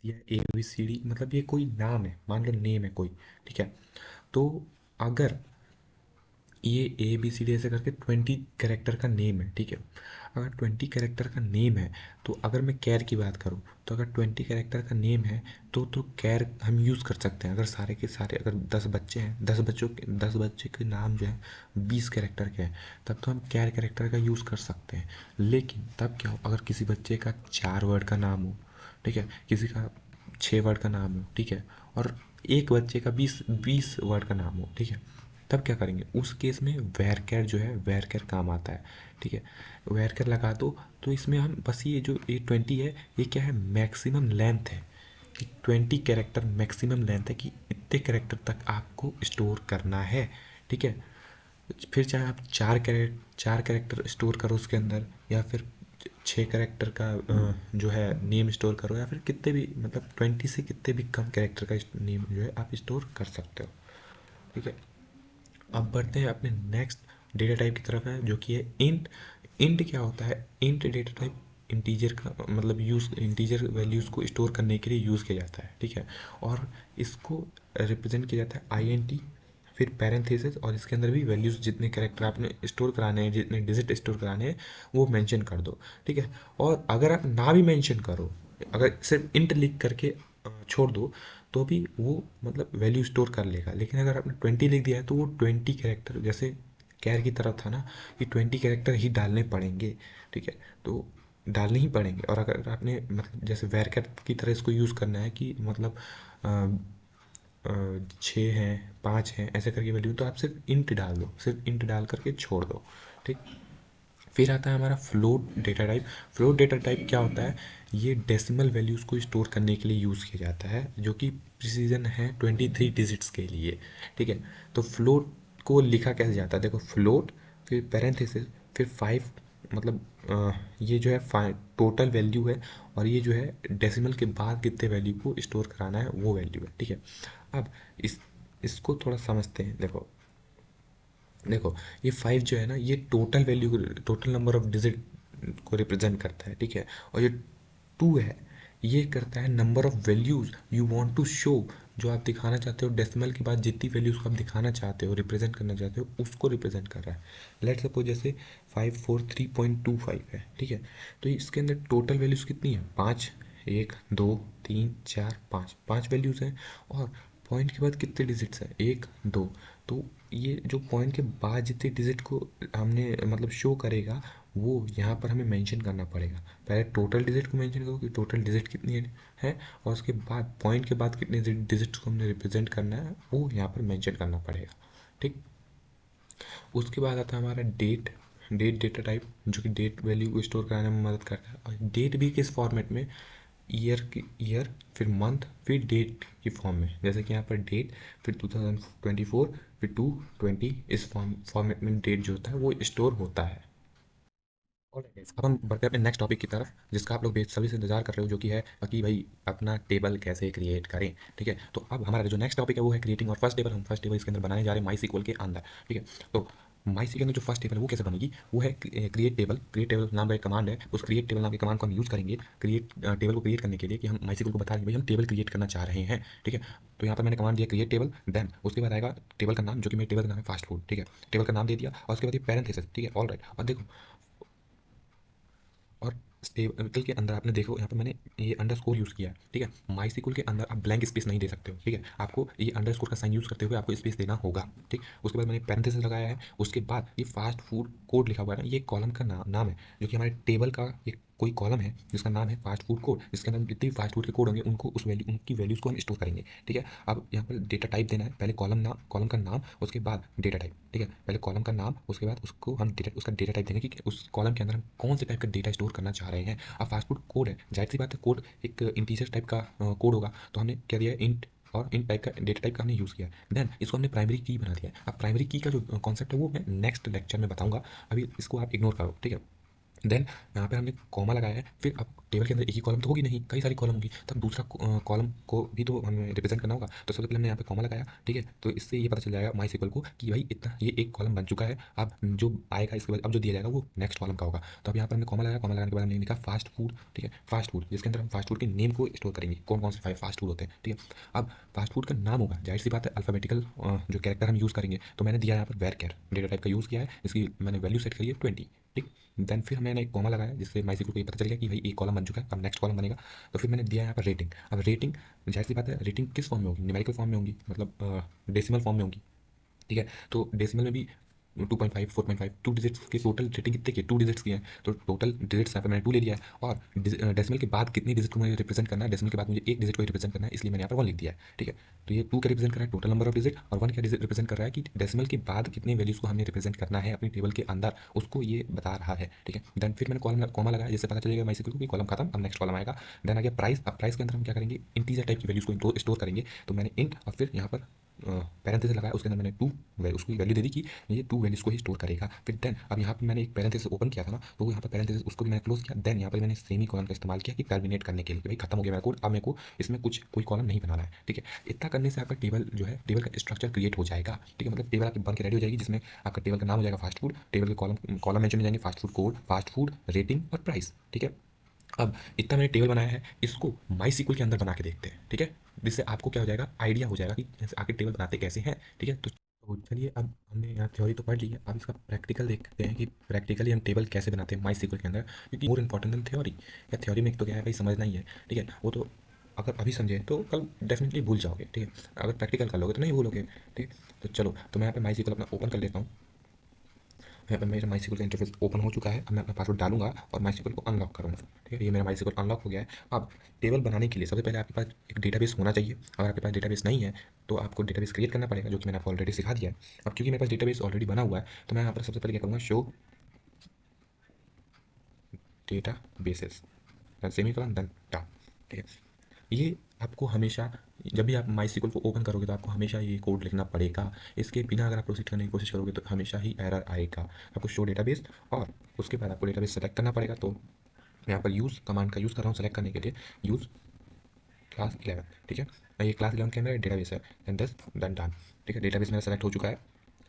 दिया ABCD, मतलब ये कोई नाम है, मान लो नेम है कोई, ठीक है। तो अगर ये ABCD ऐसे करके 20 कैरेक्टर का नेम है, ठीक है। अगर 20 कैरेक्टर का नेम है, तो अगर मैं कैर की बात करूँ, तो अगर 20 कैरेक्टर का नेम है तो कैर हम यूज़ कर सकते हैं। अगर सारे के सारे, अगर 10 बच्चे हैं, 10 बच्चे के नाम जो है 20 कैरेक्टर के हैं, तब तो हम कैर कैरेक्टर का यूज़ कर सकते हैं। लेकिन तब क्या हो, अगर किसी बच्चे का 4 वर्ड का नाम हो, ठीक है, किसी का 6 वर्ड का नाम हो, ठीक है, और एक बच्चे का 20 वर्ड का नाम हो, ठीक है, तब क्या करेंगे उस केस में? वैरकर जो है, वैरकर काम आता है, ठीक है। वैरकर लगा दो, तो इसमें हम बस ये 20 है, ये क्या है, मैक्सिमम लेंथ है कि 20 कैरेक्टर मैक्सिमम लेंथ है कि इतने कैरेक्टर तक आपको स्टोर करना है, ठीक है। फिर चाहे आप 4 कैरेक्टर स्टोर करो उसके अंदर, या फिर 6 कैरेक्टर का जो है नेम स्टोर करो, या फिर कितने भी, मतलब 20 से कितने भी कम कैरेक्टर का नेम जो है आप स्टोर कर सकते हो, ठीक है। अब बढ़ते हैं अपने नेक्स्ट डेटा टाइप की तरफ है, जो कि है इंट। इंट क्या होता है? इंट डेटा टाइप इंटीजर का मतलब यूज़, इंटीजर वैल्यूज़ को स्टोर करने के लिए यूज़ किया जाता है, ठीक है। और इसको रिप्रेजेंट किया जाता है INT, फिर पैरेंथेसिस, और इसके अंदर भी वैल्यूज़ जितने कैरेक्टर आपने स्टोर कराने हैं, जितने डिजिट स्टोर कराने हैं, वो मेंशन कर दो, ठीक है। और अगर आप ना भी मेंशन करो, अगर सिर्फ इंट लिख करके छोड़ दो, तो भी वो मतलब वैल्यू स्टोर कर लेगा। लेकिन अगर आपने 20 लिख दिया है, तो वो 20 कैरेक्टर, जैसे कैर की तरफ था ना, कि 20 कैरेक्टर ही डालने पड़ेंगे, ठीक है। तो डालने ही पड़ेंगे। और अगर आपने मतलब जैसे वैरकैट की तरह इसको यूज़ करना है कि मतलब 6 हैं, 5 हैं, ऐसे करके वैल्यू, तो आप सिर्फ इंट डाल दो, सिर्फ इंट डाल करके छोड़ दो, ठीक। फिर आता है हमारा float data type. Float data type क्या होता है? ये डेसिमल वैल्यूज़ को स्टोर करने के लिए यूज़ किया जाता है, जो कि प्रिसीजन है 23 डिजिट्स के लिए, ठीक है। तो फ्लोट को लिखा कैसे जाता है? देखो, फ्लोट, फिर पैरेंथेसिस, फिर 5, मतलब ये जो है टोटल वैल्यू है, और ये जो है डेसिमल के बाद कितने वैल्यू को स्टोर कराना है वो वैल्यू है, ठीक है। अब इस इसको थोड़ा समझते हैं। देखो देखो, ये 5 जो है ना, ये टोटल वैल्यू को, टोटल नंबर ऑफ डिजिट को रिप्रेजेंट करता है, ठीक है। और ये 2 है, ये करता है number of values you want to show, जो आप दिखाना चाहते हो डेसिमल के बाद जितनी वैल्यूज़ को आप दिखाना चाहते हो, रिप्रेजेंट करना चाहते हो, उसको रिप्रेजेंट कर रहा है। लेट सपोज जैसे 543.25 है, ठीक है। तो इसके अंदर टोटल वैल्यूज़ कितनी है? 5, 1, 2, 3, 4, 5, 5 वैल्यूज़ हैं। और पॉइंट के बाद कितने डिजिट्स हैं? 1, 2। तो ये जो पॉइंट के बाद जितने डिजिट को हमने मतलब शो करेगा, वो यहाँ पर हमें मेंशन करना पड़ेगा। पहले टोटल डिजिट को मेंशन करो कि टोटल डिजिट कितनी है, और उसके बाद पॉइंट के बाद कितने डिजिट्स को हमने रिप्रेजेंट करना है, वो यहाँ पर मेंशन करना पड़ेगा, ठीक। उसके बाद आता है हमारा डेट। डेट डेटा टाइप, जो कि डेट वैल्यू को स्टोर कराने में मदद करता है। और डेट भी किस फॉर्मेट में? ईयर, फिर मंथ, फिर डेट की फॉर्म में। जैसे कि यहाँ पर डेट, फिर 2024, फिर 220, इस फॉर्मेट में डेट जो होता है वो स्टोर होता है। अब हम बढ़ते हैं अपने नेक्स्ट टॉपिक की तरफ, जिसका आप लोग सभी से इंतजार कर रहे हो, जो कि है कि भाई अपना टेबल कैसे क्रिएट करें, ठीक है। तो अब हमारा जो नेक्स्ट टॉपिक है वो है क्रिएटिंग और फर्स्ट टेबल। हम फर्स्ट टेबल इसके अंदर बनाने जा रहे हैं माई सीक्वल के अंदर, ठीक है। तो माई सीक्वल में जो फर्स्ट टेबल है वो कैसे बनेगी? वो है क्रिएट टेबल। क्रिएट टेबल नाम का एक कमांड है, उस क्रिएट टेबल नाम के कमांड को हम यूज़ करेंगे क्रिएट टेबल को क्रिएट करने के लिए, कि हम माई सीक्वल को बता रहे हैं भाई हम टेबल क्रिएट करना चाह रहे हैं, ठीक है। तो यहाँ पर मैंने कमांड दिया क्रिएट टेबल, देन उसके बाद आएगा टेबल का नाम, जो कि मेरे टेबल का नाम है फास्ट फूड, ठीक है। टेबल का नाम दे दिया, और उसके बाद ये पैरेंथेसिस, ठीक है, ऑल राइट। और देखो, और टेबल के अंदर आपने देखो यहाँ पे मैंने ये अंडरस्कोर यूज़ किया है, ठीक है। माई सीक्वल के अंदर आप ब्लैंक स्पेस नहीं दे सकते हो, ठीक है। आपको ये अंडरस्कोर का साइन यूज़ करते हुए आपको स्पेस देना होगा, ठीक। उसके बाद मैंने पैरेंथेसिस लगाया है। उसके बाद ये फास्ट फूड कोड लिखा हुआ है ना, ये कॉलम का नाम है, जो कि हमारे टेबल का एक कोई कॉलम है जिसका नाम है फास्ट फूड कोड, जिसके अंदर जितने भी फास्ट फूड के कोड होंगे उनको उस वैल्यू, उनकी वैल्यूज़ को हम स्टोर करेंगे, ठीक है। अब यहाँ पर डेटा टाइप देना है, पहले कॉलम का नाम, उसके बाद डेटा टाइप, ठीक है। पहले कॉलम का नाम, उसके बाद उसको हम उसका डेटा टाइप देंगे कि उस कॉलम के अंदर हम कौन से टाइप का डेटा स्टोर करना चाह रहे हैं। अब फास्ट फूड कोड है, जाहिर सी बात है, कोड एक इंटीजर टाइप का कोड होगा, तो हमने क्या दिया है, इंट, और इन टाइप का डेटा टाइप का हमने यूज़ किया है। देन इसको हमने प्राइमरी की बना दिया है। अब प्राइमरी की का जो कॉन्सेप्ट है वो मैं नेक्स्ट लेक्चर में बताऊंगा, अभी इसको आप इग्नोर करो, ठीक है। देन यहाँ पे हमने कॉमा लगाया है, फिर अब टेबल के अंदर एक ही कॉलम तो होगी नहीं, कई सारी कॉलम होगी, तब दूसरा कॉलम को भी तो हमें रिप्रेजेंट करना होगा। तो सबसे पहले हमने यहाँ पे कॉमा लगाया, ठीक है। तो इससे ये पता चल जाएगा माई सिक्वल को कि भाई इतना ये एक कॉलम बन चुका है, अब जो आएगा इसके बाद अब जो दिया जाएगा वो नेक्स्ट कॉलम का होगा। तो अब यहाँ पर हमने कॉमा लगाया, कॉमा लगाने के बाद हमने लिखा फास्ट फूड, ठीक है, फास्ट फूड, जिसके अंदर हम फास्ट फूड के नेम को स्टोर करेंगे, कौन कौन से फास्ट फूड होते हैं, ठीक है। अब फास्ट फूड का नाम होगा, जाहिर सी बात है अल्फाबेटिकल जो कैरेक्टर हम यूज़ करेंगे, तो मैंने दिया यहाँ पर वेर कैर डेटा टाइप का यूज़ किया है, इसकी मैंने वैल्यू सेट करी है 20, ठीक। देन फिर मैंने एक कॉमा लगाया जिससे माईसीक्वल को ये पता चल गया कि भाई एक कॉलम बन चुका है, अब नेक्स्ट कॉलम बनेगा। तो फिर मैंने दिया यहाँ पर रेटिंग। अब रेटिंग जाहिर सी बात है रेटिंग किस फॉर्म में होगी, न्यूमेरिकल फॉर्म में होगी, मतलब डेसिमल फॉर्म में होगी, ठीक है। तो डेसिमल में भी 2.5 4.5 टू डिजिट्स की टोटल रेटिंग कितने की, 2 डिजिट्स की है, तो टोटल डिजिट्स यहाँ पे मैंने 2 ले लिया है। और डेसिमल के बाद कितनी डिजिट को मुझे रिप्रेजेंट करना है, डेसिमल के बाद मुझे एक डिजिट को रिप्रेजेंट करना है, इसलिए मैंने यहाँ पर 1 लिख दिया है, ठीक है। तो ये 2 क्या रिप्रेजेंट कर रहा है, टोटल नंबर ऑफ डिजिट, और 1 क्या रिप्रेजेंट कर रहा है कि डेसिमल के बाद कितने वैल्यूज़ को हमें रिप्रेजेंट करना है अपनी टेबल के अंदर, उसको ये बता रहा है, ठीक है। देन फिर मैंने कॉलम कॉमा लगाया जिससे पता चलेगा माईसीक्वल को कि कॉलम खत्म, अब नेक्स्ट कॉलम आएगा। देन आ गया प्राइस। अब प्राइस के अंदर हम क्या करेंगे, इंटीजर टाइप की वैल्यूज़ को स्टोर करेंगे, तो मैंने इंट और फिर यहाँ पर पैरेंथेसिस लगाया, उसके अंदर मैंने 2 उसको वैल्यू दे दी कि ये 2 वैल्यूज़ को ही स्टोर करेगा। फिर देन अब यहाँ पे मैंने एक पैरेंथेसिस ओपन किया था ना, तो यहाँ पर पैरेंथेसिस उसको भी मैंने क्लोज किया। देन यहाँ पर मैंने सेमी कॉलन का इस्तेमाल किया कि टर्मिनेट करने के लिए, कि भाई खत्म हो गया मेरा कोड, अब मेरे को इसमें कुछ कोई कॉलम नहीं बनाना है, ठीक है। इतना करने से आपका टेबल जो है, टेबल का स्ट्रक्चर क्रिएट हो जाएगा, ठीक है। मतलब टेबल आपकी बन के रेडी हो जाएगी, जिसमें आपका टेबल का नाम हो जाएगा फास्ट फूड, टेबल के कॉलम कॉलम मेंशन हो जाएंगे fast food code, fast food, rating और प्राइस, ठीक है। अब इतना मैंने टेबल बनाया है, इसको माई सीक्वल के अंदर बना के देखते हैं, ठीक है। जिससे आपको क्या हो जाएगा, आइडिया हो जाएगा कि जैसे आखिर टेबल बनाते कैसे हैं, ठीक है। तो चलिए अब हमने यहाँ थ्योरी तो पढ़ ली है, अब इसका प्रैक्टिकल देखते हैं कि प्रैक्टिकली हम टेबल कैसे बनाते हैं माई सीक्वल के अंदर, क्योंकि मोर इंपॉर्टेंट देन थ्योरी। या थ्योरी में एक तो क्या है भाई समझना ही है, ठीक है, वो तो अगर अभी समझे तो कल डेफिनेटली भूल जाओगे, ठीक है। अगर प्रैक्टिकल कर लोगे तो नहीं भूलोगे, ठीक है। तो चलो, तो मैं यहाँ पे माई सीक्वल अपना ओपन कर लेता हूँ। यहाँ पे मेरा माईसीक्वल का इंटरफेस ओपन हो चुका है। अब मैं अपना पासवर्ड डालूंगा और माईसीक्वल को अनलॉक करूँगा, ठीक है। ये मेरा माईसीक्वल अनलॉक हो गया है। अब टेबल बनाने के लिए सबसे पहले आपके पास एक डेटाबेस होना चाहिए। अगर आपके पास डेटाबेस नहीं है तो आपको डेटाबेस क्रिएट करना पड़ेगा, जो कि मैंने आपको ऑलरेडी सिखा दिया है। अब क्योंकि मेरे पास डेटाबेस ऑलरेडी बना हुआ है, तो मैं यहाँ पर सबसे पहले क्या करूँगा, show databases semicolon then डा, ठीक है। ये आपको हमेशा, जब भी आप माई सीक्वल को ओपन करोगे तो आपको हमेशा ये कोड लिखना पड़ेगा। इसके बिना अगर आप प्रोसीड करने की कोशिश करोगे तो हमेशा ही एरर आएगा। आपको शो डेटाबेस और उसके बाद आपको डेटाबेस सेलेक्ट करना पड़ेगा। तो मैं यहाँ पर यूज़ कमांड का यूज़ कर रहा हूँ सेलेक्ट करने के लिए, यूज़ क्लास 11, ठीक है। ये क्लास 11 के अंदर डेटाबेस है, देन दिस देन डन, ठीक है। डेटाबेस मेरा सेलेक्ट हो चुका है।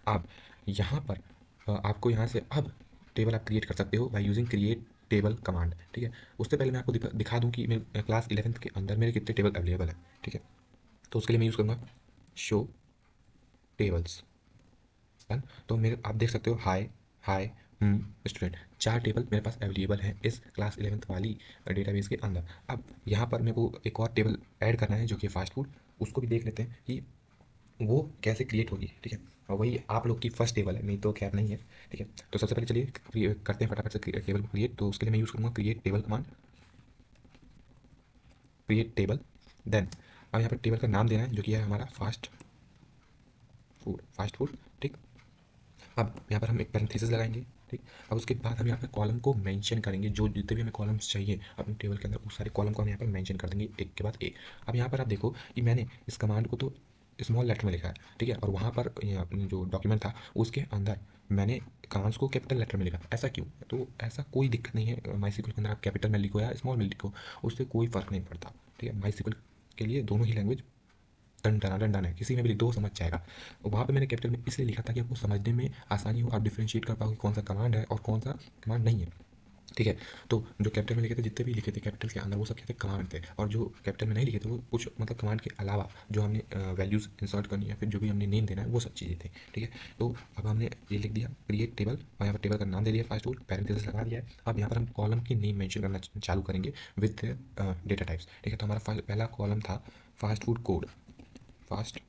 अब यहाँ पर आपको यहाँ से अब टेबल आप क्रिएट कर सकते हो by using create table command, ठीक है। उससे पहले मैं आपको दिखा दूँ कि मेरे क्लास 11 के अंदर मेरे कितने टेबल अवेलेबल है, ठीक है। तो उसके लिए मैं यूज़ करूँगा शो टेबल्स, डन। तो मेरे आप देख सकते हो हाय हाय स्टूडेंट, 4 टेबल मेरे पास अवेलेबल हैं इस क्लास 11th वाली डेटाबेस के अंदर। अब यहाँ पर मेरे को एक और टेबल ऐड करना है जो कि फास्ट फूड, उसको भी देख लेते हैं कि वो कैसे क्रिएट होगी, ठीक है। और वही आप लोग की फर्स्ट टेबल है, नहीं तो खैर नहीं है, ठीक है। तो सबसे पहले चलिए करते हैं फटाफट से टेबल को क्रिएट। तो उसके लिए मैं यूज़ करूँगा create table command, create table. Then अब यहाँ पर टेबल का नाम देना है जो कि है हमारा फास्ट फूड, फास्ट फूड, ठीक। अब यहाँ पर हम एक पैरेंथेसिस लगाएंगे, ठीक। अब उसके बाद हम यहाँ पर कॉलम को मेंशन करेंगे, जो जितने भी हमें कॉलम्स चाहिए अपने टेबल के अंदर उस सारे कॉलम को हम यहाँ पर मेंशन कर देंगे एक के बाद एक। अब यहाँ पर आप देखो कि मैंने इस कमांड को तो स्मॉल लेटर में लिखा है, ठीक है। और वहाँ पर जो डॉक्यूमेंट था उसके अंदर मैंने कमांड्स को कैपिटल लेटर में लिखा। ऐसा क्यों, तो ऐसा कोई दिक्कत नहीं है, माईसीक्वल के अंदर आप कैपिटल में लिखो या स्मॉल में लिखो, उससे कोई फ़र्क नहीं पड़ता, ठीक है। माईसीक्वल के लिए दोनों ही language done done done done है, किसी में भी लिख दो वो समझ जाएगा। वहाँ पे मैंने कैपिटल में इसलिए लिखा था कि आपको समझने में आसानी हो, आप डिफ्रेंशिएट कर पाओ कि कौन सा कमांड है और कौन सा कमांड नहीं है, ठीक है। तो जो कैपिटल में लिखे थे, जितने भी लिखे थे कैपिटल के अंदर, वो सब क्या थे, कमांड थे। और जो कैपिटल में नहीं लिखे थे वो कुछ मतलब कमांड के अलावा जो हमने वैल्यूज़ इंसर्ट करनी है, फिर जो भी हमने नेम देना है, वो सब चीज़ें थी, ठीक है। तो अब हमने ये लिख दिया क्रिएट टेबल, और यहाँ पर टेबल का नाम दे दिया फास्ट फूड, पैरेंथेसिस लगा दिया है। अब यहाँ पर हम कॉलम की नेम मेंशन करना चालू करेंगे विद डेटा टाइप्स, ठीक है। तो हमारा पहला कॉलम था fast food code, fast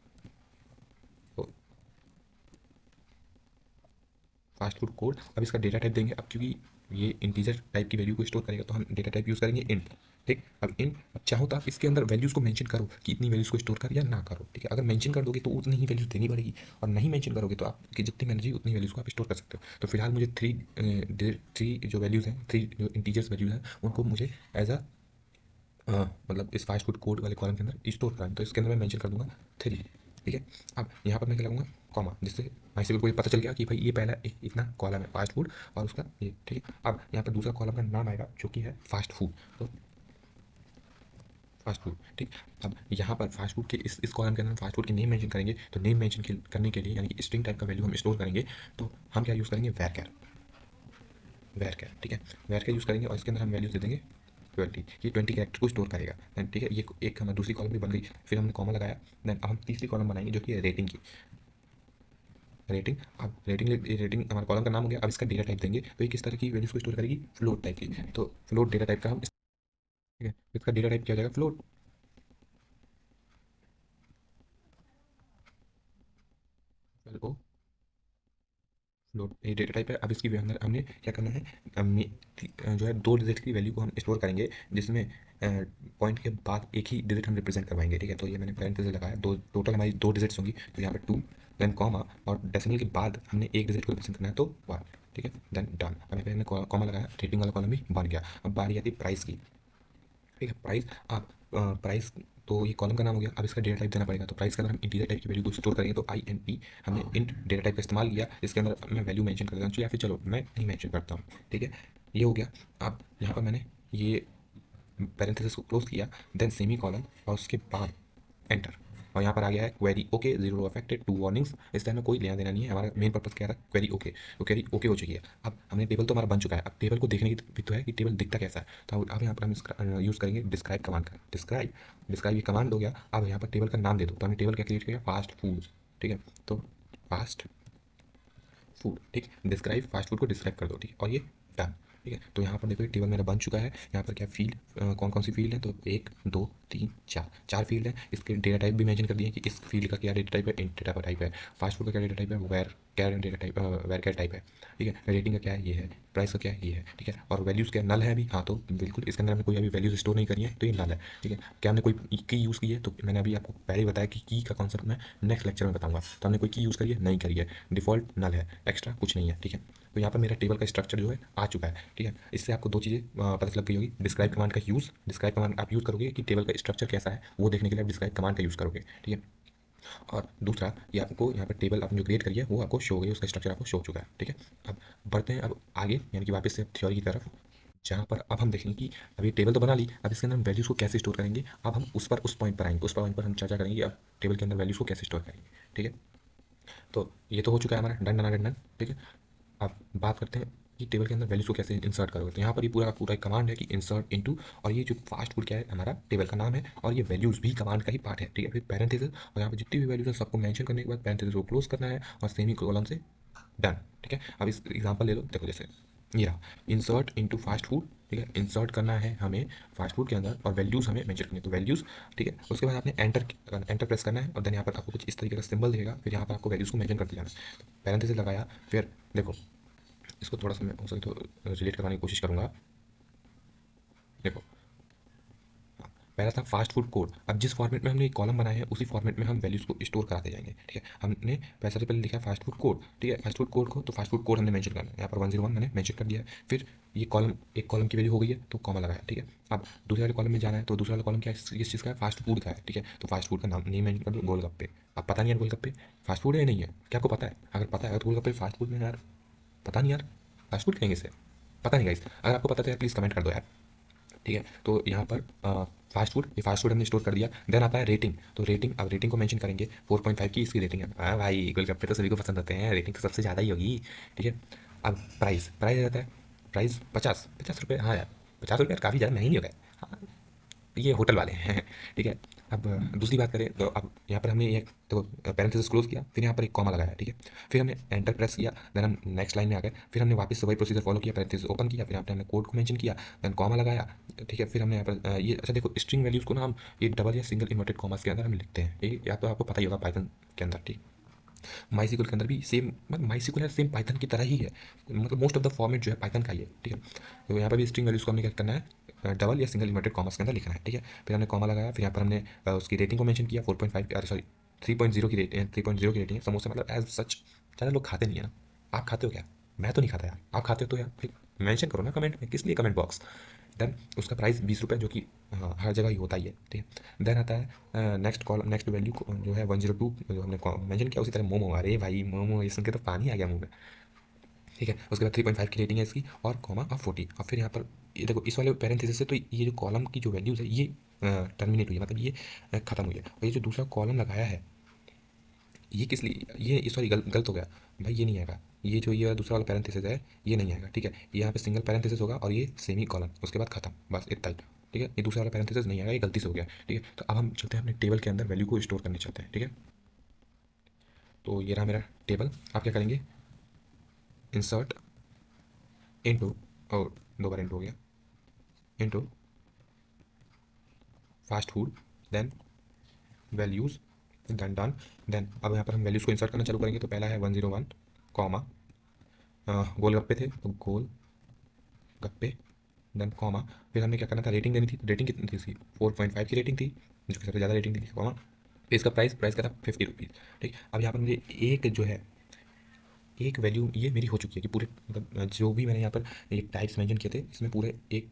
fast food code. अब इसका डेटा टाइप देंगे, अब क्योंकि ये इंटीजर टाइप की वैल्यू को स्टोर करेगा तो हम डेटा टाइप यूज़ करेंगे इंट, ठीक। अब इंट, अब चाहो तो आप इसके अंदर वैल्यूज़ को मेंशन करो कि इतनी वैल्यूज़ को स्टोर कर या ना करो, ठीक है। अगर मेंशन कर दोगे तो उतनी ही वैल्यूज़ देनी पड़ेगी, और नहीं मेंशन करोगे तो आपकी जितनी मर्जी उतनी वैल्यूज़ को आप स्टोर कर सकते हो। तो फिलहाल मुझे थ्री जो वैल्यूज़ हैं, थ्री जो इंटीजर्स वैल्यूज़ हैं, उनको मुझे एज अ मतलब इस फास्ट फूड कोड वाले कॉलम के अंदर स्टोर कराना है। तो इसके अंदर मैं मेंशन कर दूंगा 3, ठीक है। अब यहाँ पर मैं क्या लगूंगा, कॉमा, जिससे माइसिकल को ये पता चल गया कि भाई ये पहला इतना कॉलम है फास्ट फूड और उसका ये, ठीक है। अब यहाँ पर दूसरा कॉलम का नाम आएगा जो कि है फास्ट फूड, तो फास्ट फूड, ठीक। अब यहाँ पर फास्ट फूड के इस कॉलम के अंदर फास्ट फूड की नेम मेंशन करेंगे, तो नेम मेंशन करने के लिए यानी कि स्ट्रिंग टाइप का वैल्यू हम स्टोर करेंगे, तो हम क्या यूज़ करेंगे, वैरकैर, वैरकैर, ठीक है। वैरकैर यूज़ करेंगे और इसके अंदर हम वैल्यूज दे देंगे 20, ये 20 कैरेक्टर को स्टोर करेगा देन, ठीक है। ये एक हमारी दूसरी कॉलम भी बन गई, फिर हमने कॉमा लगाया, देन अब हम तीसरी कॉलम बनाएंगे जो कि है रेटिंग की, रेटिंग। अब रेटिंग हमारा कॉलम का नाम हो गया। अब इसका डेटा टाइप देंगे, तो ये किस तरह की वैल्यूज को स्टोर करेगी, फ्लोट टाइप की, तो फ्लोट डेटा टाइप का हम, ठीक है। इसका डेटा टाइप क्या हो जाएगा, फ्लोट, फ्लोट ये डेटा टाइप है। अब इसकी अंदर हमने क्या करना है, जो है 2 डिजिट की वैल्यू को हम स्टोर करेंगे, जिसमें पॉइंट के बाद एक ही डिजिट हम रिप्रेजेंट करवाएंगे, ठीक है। तो ये मैंने पैरेंथेसिस लगाया, दो टोटल हमारी 2 डिजिट्स होंगी, तो यहाँ पे 2, देन कॉमा, और डेसिमल के बाद हमने एक डिजिट को रिप्रेजेंट करना है तो 1, ठीक है। Then done. अब यहाँ पे हमने कॉमा लगाया, रेटिंग वाला कॉलम भी बन गया। अब बारी आती है प्राइस की, ठीक है। प्राइस, आप प्राइस, तो ये कॉलम का नाम हो गया। अब इसका डेटा टाइप देना पड़ेगा, तो प्राइस के अंदर हम इंटीजर टाइप की वैल्यू को स्टोर करेंगे, तो आई एन टी, हमने इंट डेटा टाइप का इस्तेमाल किया, इसके अंदर मैं वैल्यू मेंशन कर देता हूँ, या फिर चलो मैं नहीं मेंशन करता हूँ, ठीक है। ये हो गया। अब यहाँ पर मैंने ये पैरेंथेसिस को क्लोज किया, देन सेमी कॉलम, और उसके बाद एंटर, और यहाँ पर आ गया है query okay, zero affected, 2 warnings. इस टाइम में कोई लेना देना नहीं है, हमारा मेन पर्पस क्या था, क्वेरी ओके, तो क्वेरी ओके हो चुकी है। अब हमने टेबल तो हमारा बन चुका है, अब टेबल को देखने की भी तो है कि टेबल दिखता कैसा है, तो अब यहाँ पर हम यूज़ करेंगे डिस्क्राइब कमांड का। डिस्क्राइब, डिस्क्राइब ये कमांड हो गया। अब यहाँ पर टेबल का नाम दे दो, तो हमने टेबल क्या क्रिएट किया, फास्ट फूड, ठीक है। तो फास्ट फूड, ठीक। डिस्क्राइब फास्ट फूड को डिस्क्राइब कर दो, ठीक है, और ये डन, ठीक है। तो यहाँ पर देखो ये टेबल मेरा बन चुका है। यहाँ पर क्या फील्ड, कौन कौन सी फील्ड है, तो 1 2 3 4, 4 फील्ड है। इसके डेटा टाइप भी मेंशन कर दिए कि इस फील्ड का क्या डेटा टाइप है, इंट डेटा टाइप है। फास्ट फूड का क्या डेटा टाइप है, varchar data type, varchar type है, ठीक है। रेटिंग का क्या है, ये है। प्राइस का क्या है, ये है, ठीक है। और वैल्यूज़ क्या नल है अभी, हाँ, तो बिल्कुल इसके अंदर हमने कोई अभी वैल्यूज स्टोर नहीं करी है, तो ये नल है, ठीक है। क्या हमने कोई की यूज़ की है, तो मैंने अभी आपको पहले ही बताया कि की का कॉन्सेप्ट मैं नेक्स्ट लेक्चर में बताऊंगा। तो हमने कोई की यूज़ करी है, नहीं करी है, डिफॉल्ट नल है, एक्स्ट्रा कुछ नहीं है, ठीक है। तो यहाँ पर मेरा टेबल का स्ट्रक्चर जो है आ चुका है, ठीक है। इससे आपको दो चीज़ें पता लग गई होगी। डिस्क्राइब कमांड का यूज़, डिस्क्राइब कमांड आप यूज़ करोगे कि टेबल का स्ट्रक्चर कैसा है वो देखने के लिए आप डिस्क्राइब कमांड का यूज़ करोगे, ठीक है। और दूसरा, ये आपको यहाँ पर टेबल आपने जो क्रिएट करी है वो आपको शो हो गई, उसका स्ट्रक्चर आपको शो हो चुका है, ठीक है। अब बढ़ते हैं अब आगे, यानी कि वापस से थ्योरी की तरफ, जहाँ पर अब हम देखेंगे कि अभी टेबल तो बना ली, अब इसके अंदर हम वैल्यूज़ को कैसे स्टोर करेंगे। अब हम उस पॉइंट पर आएंगे, उस पॉइंट पर हम चर्चा करेंगे अब टेबल के अंदर वैल्यूज़ को कैसे स्टोर करेंगे, ठीक है। तो ये तो हो चुका है हमारा डन डन डन, ठीक है। अब बात करते हैं कि टेबल के अंदर वैल्यूज़ को कैसे इंसर्ट करोगे, तो यहाँ पर ये पूरा पूरा एक कमांड है कि इंसर्ट इनटू, और ये जो फास्ट फूड क्या है, हमारा टेबल का नाम है, और ये वैल्यूज़ भी कमांड का ही पार्ट है, ठीक है। फिर पैरेंथेसिस, और यहाँ पर जितनी भी वैल्यूज़ है सबको मेंशन करने के बाद पैरेंथेसिस को क्लोज करना है, और सेमी कॉलम से डन, ठीक है। अब इस एग्जांपल ले लो, देखो जैसे ये रहा, इंसर्ट इनटू फास्ट फूड, ठीक है। इंसर्ट करना है हमें फास्ट फूड के अंदर, और वैल्यूज़ हमें मेंशन करनी है, तो वैल्यूज़, ठीक है। उसके बाद आपने एंटर प्रेस करना है, और देन यहाँ पर आपको कुछ इस तरीके का सिंबल दिखेगा, फिर यहाँ पर आपको वैल्यूज़ को मेंशन कर दिया है, पैरेंथेसिस लगाया। फिर देखो, इसको थोड़ा सा मैं हो सके तो रिलेट करवाने की कोशिश करूँगा। देखो, पहला था फास्ट फूड कोड। अब जिस फॉर्मेट में हमने एक कॉलम बनाया है उसी फॉर्मेट में हम वैल्यूज़ को स्टोर कराते जाएंगे, ठीक है। हमने सबसे पहले लिखा है फास्ट फूड कोड, ठीक है। फास्ट फूड कोड को, तो फास्ट फूड कोड हमने मेंशन करना है, यहाँ पर 101 मैंने मेंशन कर दिया है। फिर ये कॉलम, एक कॉलम की वैल्यू हो गई है तो कॉमा लगाया, ठीक है। अब दूसरे वाले कॉलम में जाना है, तो दूसरा वाला कॉलम क्या है, किस चीज़ का है, फास्ट फूड का है, ठीक है। तो फास्ट फूड का नाम नहीं मेंशन कर दो, गोलगप्पे। अब पता नहीं यार गोलगप्पे फास्ट फूड है या नहीं है, क्या आपको पता है? अगर पता है तो गोलगप्पे फास्ट फूड में यार, पता नहीं यार, फास्ट फूड कहेंगे इसे, पता नहीं गाइस। अगर आपको पता है तो यार प्लीज़ कमेंट कर दो यार, ठीक है। तो यहाँ पर फास्ट फूड, ये फास्ट फूड हमने स्टोर कर दिया। देन आता है रेटिंग, तो रेटिंग, अब रेटिंग को मेंशन करेंगे, 4.5 की इसकी रेटिंग है। हाँ भाई, गोलगप्पे तो सभी को पसंद होते हैं, रेटिंग तो सबसे ज़्यादा ही होगी, ठीक है। अब प्राइस, प्राइस आ जाता है, प्राइस 50 रुपये, हाँ यार 50 रुपये यार काफ़ी ज़्यादा महंगी नहीं हो गए, हाँ, ये होटल वाले हैं ठीक है। अब दूसरी बात करें तो अब यहाँ पर हमने एक तो पैरेंथेसिस क्लोज किया, फिर यहाँ पर एक कॉमा लगाया, ठीक है। फिर हमने एंटर प्रेस किया, देन हम नेक्स्ट लाइन में आ गए, फिर हमने वापस से वही प्रोसीजर फॉलो किया, पैरेंथेसिस ओपन किया, फिर यहाँ पे हमने कोड को मेंशन किया, देन कॉमा लगाया, ठीक है। फिर हमने यहाँ पर ये, अच्छा देखो, स्ट्रिंग वैल्यूज़ को ना हम ये डबल या सिंगल इन्वर्टेड कॉमास के अंदर हम लिखते हैं, ये या तो आपको पता ही होगा पाइथन के अंदर, ठीक। माईसीक्वल के अंदर भी सेम, मतलब माईसीक्वल है सेम पाइथन की तरह ही है, मतलब मोस्ट ऑफ द फॉर्मेट जो है पाइथन का ही है, ठीक है। तो यहाँ पर भी स्ट्रिंग वैल्यूज़ को हमने क्या करना है, डबल या सिंगल इन्वर्टेड कॉमर्स के अंदर लिखना है, ठीक है। फिर हमने कॉमा लगाया, फिर यहाँ पर हमने उसकी रेटिंग को मेंशन किया, 4.5, अरे सॉरी 3.0 की रेटिंग, 3.0 की रेटिंग है। समोसा मतलब एज सच ज़्यादा लोग खाते नहीं है ना, आप खाते हो क्या? मैं तो नहीं खाता यार, आप खाते हो तो यार फिर मेंशन करो ना कमेंट में, किस लिए कमेंट बॉक्स, देन उसका प्राइस 20 रुपये, जो कि हाँ हर जगह ही होता ही है, ठीक है। देन आता है नेक्स्ट कॉलम, नेक्स्ट वैल्यू जो है 102, जो हमने मेंशन किया। उसी तरह मोमो, अरे भाई मोमो ये सुन के तो पानी आ गया मुंह में, ठीक है। उसके बाद 3.5 की रेटिंग है इसकी, और कॉमा और 40। और फिर यहाँ पर ये देखो इस वाले पैरेंथेसिस से तो ये जो कॉलम की जो वैल्यूज़ है ये टर्मिनेट हुई है, मतलब ये खत्म हुई है। और ये जो दूसरा कॉलम लगाया है ये किस लिए, ये सॉरी गलत हो गया भाई, ये नहीं आएगा। ये जो ये दूसरा वाला पैरेंथेसिस है ये नहीं आएगा, ठीक है। यहाँ पे सिंगल पैरेंथेसिस होगा और ये सेमी कॉलन, उसके बाद खत्म, बस इतना ही, ठीक है। ये दूसरा वाला पैरेंथेसिस नहीं आएगा, ये गलती से हो गया, ठीक है। तो अब हम चलते हैं अपने टेबल के अंदर वैल्यू को स्टोर करने चलते हैं, ठीक है। तो ये रहा मेरा टेबल। आप क्या करेंगे, इंसर्ट इनटू, और दो बार इनटू हो गया, into fast food, then values, then done. Then अब यहाँ पर हम वैल्यूज़ को इंसर्ट करना चालू करेंगे। तो पहला है 101 कॉमा, गोलगप्पे थे तो गोल गप्पे, देन कॉमा। फिर हमने क्या करना था, रेटिंग देनी थी। रेटिंग कितनी थी इसकी, 4.5 की रेटिंग थी, जो कि सबसे ज़्यादा रेटिंग थी, कॉमा। फिर इसका प्राइस, प्राइस का था 50 रुपीज़, ठीक। अब यहाँ पर मुझे एक जो है एक वैल्यू ये मेरी हो चुकी है कि पूरे मतलब जो भी मैंने यहाँ पर एक टाइप्स मेंशन किए थे इसमें पूरे एक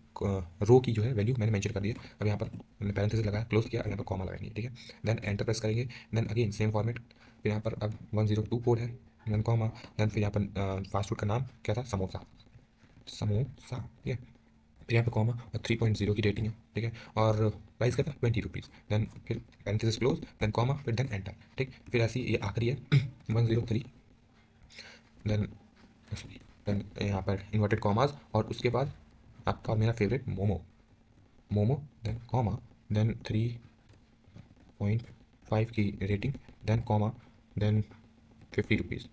रो की जो है वैल्यू मैंने मेंशन कर दी है। अब यहाँ पर मैंने पैरेंथेसिस लगाया, क्लोज किया, और यहाँ पर कॉमा लगाएंगे, ठीक है। देन एंटर प्रेस करेंगे, देन अगेन सेम फॉर्मेट। फिर यहाँ पर अब 102 कोड है, देन कॉमा। देन फिर यहाँ पर फास्ट फूड का नाम क्या था, समोसा, समोसा, ठीक है। फिर यहाँ पे कॉमा और 3.0 की रेटिंग है, ठीक है। और प्राइस क्या था, 20 रुपीज़। देन फिर पैरेंथेसिस क्लोज, देन कॉमा, फिर देन एंटर, ठीक। फिर ऐसी ये आखिरी है 103, देन देन यहाँ पर इन्वर्टेड कॉमास, और उसके बाद आपका और मेरा favourite momo, momo, then comma, then 3.5 की rating, then comma, then 50 rupees,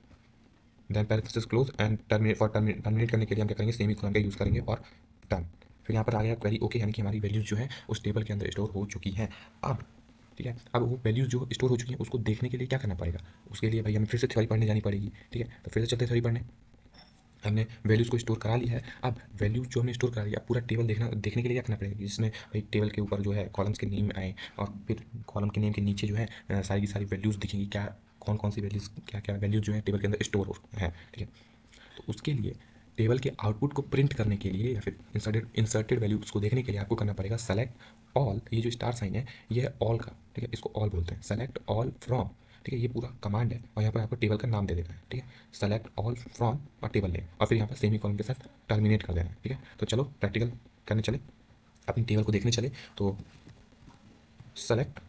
then parenthesis close and terminate. For terminate करने के लिए हम क्या करेंगे, सेमी कोलन का यूज़ करेंगे, और डन। फिर यहाँ पर आ गया क्वेरी ओके, यानी कि हमारी वैल्यूज़ जो है उस टेबल के अंदर स्टोर हो चुकी हैं। अब ठीक है, अब वो वैल्यूज़ जो स्टोर हो चुकी हैं उसको देखने के लिए क्या करना पड़ेगा, उसके लिए भाई हमें फिर से थ्योरी पढ़ने जानी पड़ेगी, ठीक है। तो फिर से चलते थ्योरी पढ़ने। हमने वैल्यूज़ को स्टोर करा लिया है। अब वैल्यूज़ जो हमने स्टोर करा लिया, पूरा टेबल देखने के लिए क्या करना पड़ेगा, जिसमें भाई टेबल के ऊपर जो है कॉलम्स के नेम आए, और फिर कॉलम के नेम के नीचे जो है सारी की सारी वैल्यूज़ दिखेंगी, क्या कौन कौन सी वैल्यूज़, क्या क्या वैल्यूज़ जो है टेबल के अंदर स्टोर हो है, ठीक है। तो उसके लिए टेबल के आउटपुट को प्रिंट करने के लिए या फिर इंसर्टेड वैल्यूज़ को देखने के लिए आपको करना पड़ेगा सेलेक्ट ऑल। ये जो स्टार साइन है ये है ऑल का, ठीक है, इसको ऑल बोलते हैं, सेलेक्ट ऑल फ्रॉम, ठीक है। ये पूरा कमांड है, और यहाँ पर आपको टेबल का नाम दे देना है, ठीक है। सेलेक्ट ऑल फ्रॉम और टेबल नेम, और फिर यहाँ पर सेमी कॉलन के साथ टर्मिनेट कर देना है, ठीक है। तो चलो प्रैक्टिकल करने चले, अपनी टेबल को देखने चले। तो सेलेक्ट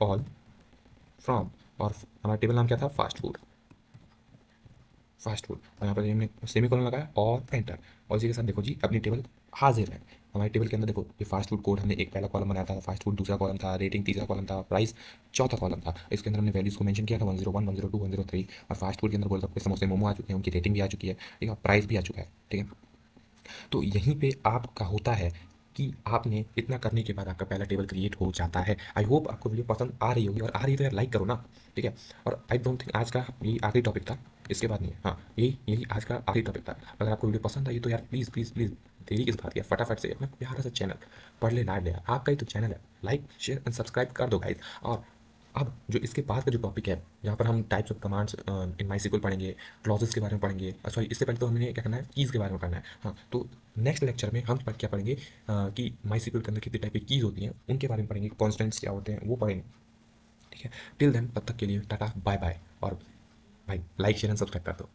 ऑल फ्रॉम, और हमारा टेबल नाम क्या था, फास्ट फूड, फास्ट फूड, और यहाँ पर हमने सेमी कॉलन लगाया और एंटर। और इसी के साथ देखो जी अपनी टेबल हाजिर है। हमारे टेबल के अंदर देखो ये फास्ट फूड कोड, हमने एक पहला कॉलम बनाया था, फास्ट फूड दूसरा कॉलम था, रेटिंग तीसरा कॉलम था, प्राइस चौथा कॉलम था। इसके अंदर हमने वैल्यूज़ को मेंशन किया था 101, 102, 103, और फास्ट फूड के अंदर गोलगप्पे, समोसे, मोमो आ चुके हैं, उनकी रेटिंग भी आ चुकी है, ठीक है, प्राइस भी आ चुका है, ठीक है। तो यहीं पे आपका होता है कि आपने इतना करने के बाद आपका पहला टेबल क्रिएट हो जाता है। आई होप आपको वीडियो पसंद आ रही होगी, और आ रही है तो यार लाइक करो ना, ठीक है। और आई डोंट थिंक आज का यही आखिरी टॉपिक था, इसके बाद नहीं है, हाँ यही यही आज का आखिरी टॉपिक था। अगर आपको वीडियो पसंद आई तो यार प्लीज़ प्लीज़ प्लीज़ देरी किस बात की, फटाफट से अपना प्यारा सा चैनल पढ़ ले लाड ले, आपका ही तो चैनल है, लाइक शेयर एंड सब्सक्राइब कर दो गाइज। और अब जो इसके बाद का जो टॉपिक है, यहाँ पर हम types of commands in MySQL पढ़ेंगे, क्लॉजेस के बारे में पढ़ेंगे, सॉरी इससे पहले तो हमें क्या करना है, कीज़ के बारे में करना है, हाँ। तो नेक्स्ट लेक्चर में हम क्या पढ़ेंगे कि माई सीक्वल के अंदर कितने टाइप की कीज़ होती हैं, उनके बारे में पढ़ेंगे, कॉन्स्टेंट्स क्या होते हैं वो पढ़ेंगे, ठीक है। टिल देन, तब तक के लिए टाटा बाय बाय, और भाई लाइक शेयर एंड सब्सक्राइब कर दो।